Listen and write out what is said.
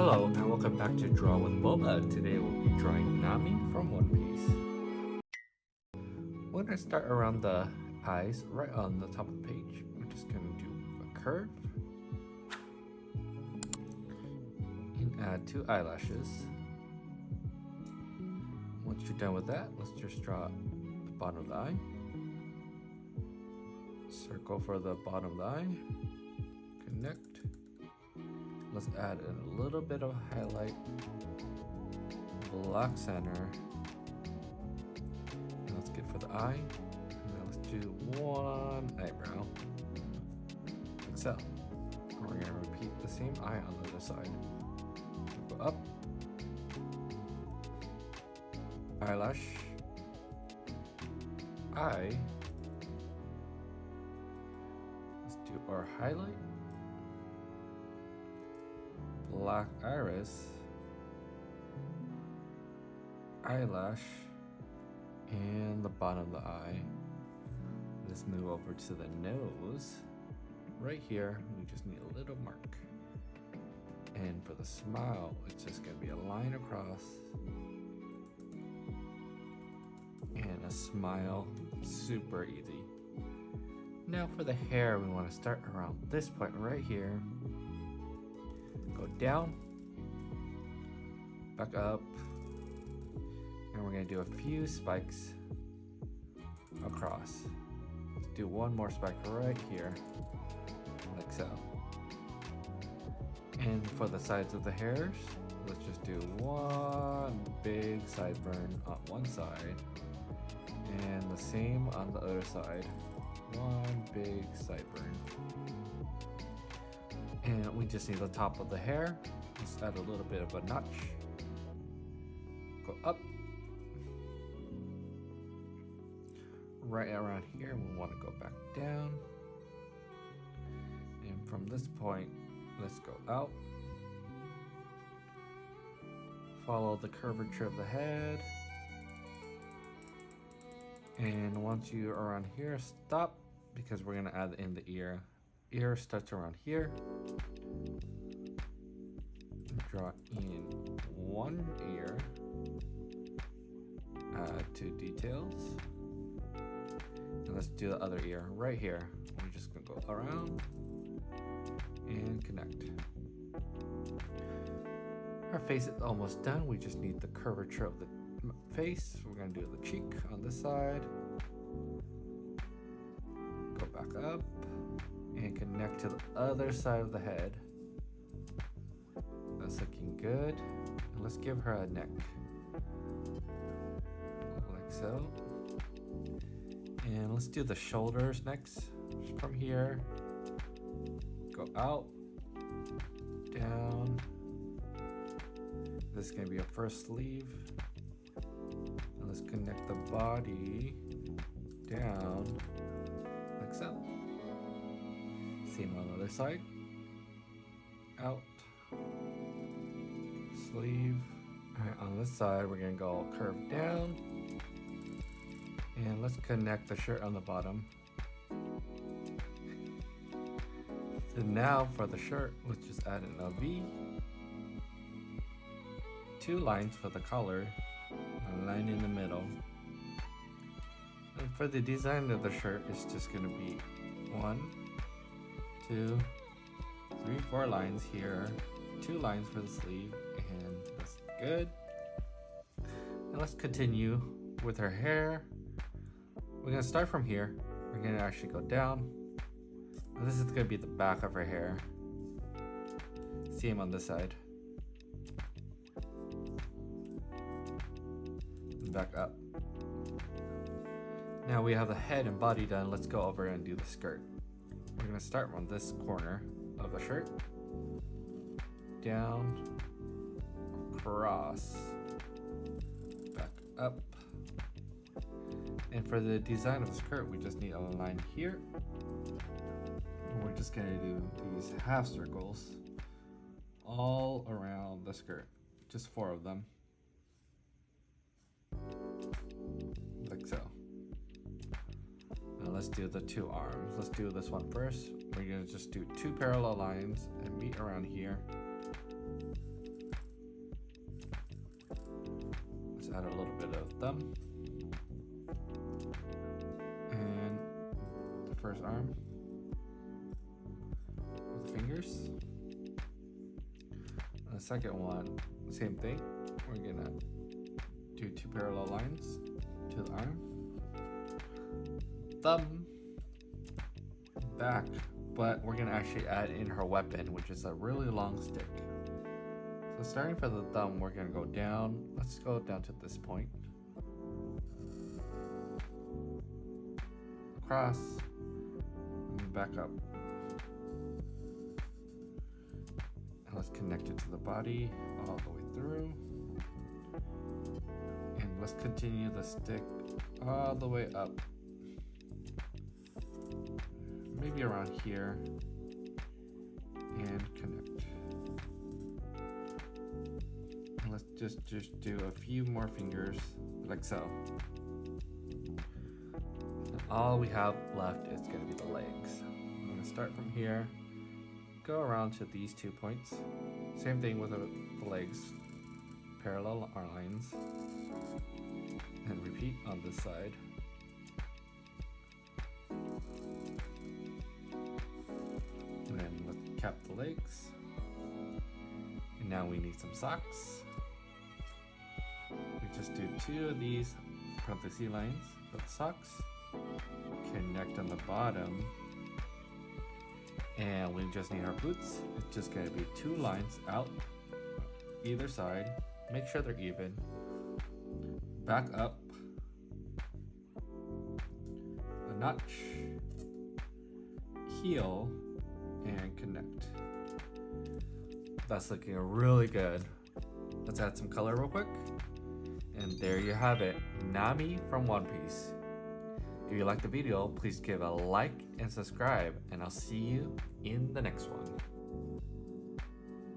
Hello and welcome back to Draw with Boba. Today we'll be drawing Nami from One Piece. We're going to start around the eyes right on the top of the page. We're just going to do a curve and add 2 eyelashes. Once you're done with that, let's just draw the bottom of the eye. Circle for the bottom of the eye. Connect. Let's add a little bit of highlight, black center, and that's good for the eye. And then let's do one eyebrow, like so. And we're gonna repeat the same eye on the other side. Go up, eyelash, eye. Let's do our highlight. Black iris, eyelash, and the bottom of the eye. Let's move over to the nose. Right here, we just need a little mark. And for the smile, it's just gonna be a line across and a smile, super easy. Now for the hair, we wanna start around this point right here. Go down, back up, and we're going to do a few spikes across. Let's do one more spike right here, like so. And for the sides of the hairs, let's just do one big sideburn on one side, and the same on the other side, one big sideburn. And we just need the top of the hair. Let's add a little bit of a notch. Go up. Right around here, we want to go back down. And from this point, let's go out. Follow the curvature of the head. And once you're around here, stop, because we're going to add in the ear. Ear starts around here. Draw in one ear. Add 2 details. And let's do the other ear right here. We're just gonna go around and connect. Our face is almost done. We just need the curvature of the face. We're gonna do the cheek on this side. Go back up. And connect to the other side of the head. That's looking good. And let's give her a neck. Like so. And let's do the shoulders next. Just from here. Go out. Down. This is going to be a first sleeve. And let's connect the body down. Like so. Same on the other side. Out. Sleeve. Alright, on this side we're gonna go curve down. And let's connect the shirt on the bottom. So now for the shirt, let's just add in a V. 2 lines for the collar. A line in the middle. And for the design of the shirt, it's just gonna be 1, 2, 3, 4 lines here, 2 lines for the sleeve, and that's good. Now let's continue with her hair. We're gonna start from here. We're gonna actually go down. And this is gonna be the back of her hair. Same on this side. And back up. Now we have the head and body done. Let's go over and do the skirt. We're gonna start on this corner of the shirt, down, across, back up. And for the design of the skirt, we just need a line here. And we're just gonna do these half circles all around the skirt, just 4 of them, like so. Now let's do the 2 arms. Let's do this one first. We're gonna just do 2 parallel lines and meet around here. add a little bit of thumb. And the first arm with fingers. And the second one, same thing. We're gonna do 2 parallel lines to the arm. Thumb, back, but we're gonna actually add in her weapon, which is a really long stick. So starting from the thumb, we're gonna go down. Let's go down to this point. Across, and back up. And let's connect it to the body all the way through. And let's continue the stick all the way up. Maybe around here. And connect. And let's just do a few more fingers, like so. And all we have left is going to be the legs. I'm going to start from here, go around to these 2 points. Same thing with the legs. Parallel lines. And repeat on this side. And then let's cap the legs. And now we need some socks. We just do 2 of these parenthesis lines for the socks. Connect on the bottom. And we just need our boots. It's just going to be 2 lines out either side. Make sure they're even. Back up a notch, heel, and connect. That's looking really good. Let's add some color real quick. And there you have it, Nami from One Piece. If you liked the video, please give a like and subscribe, and I'll see you in the next one.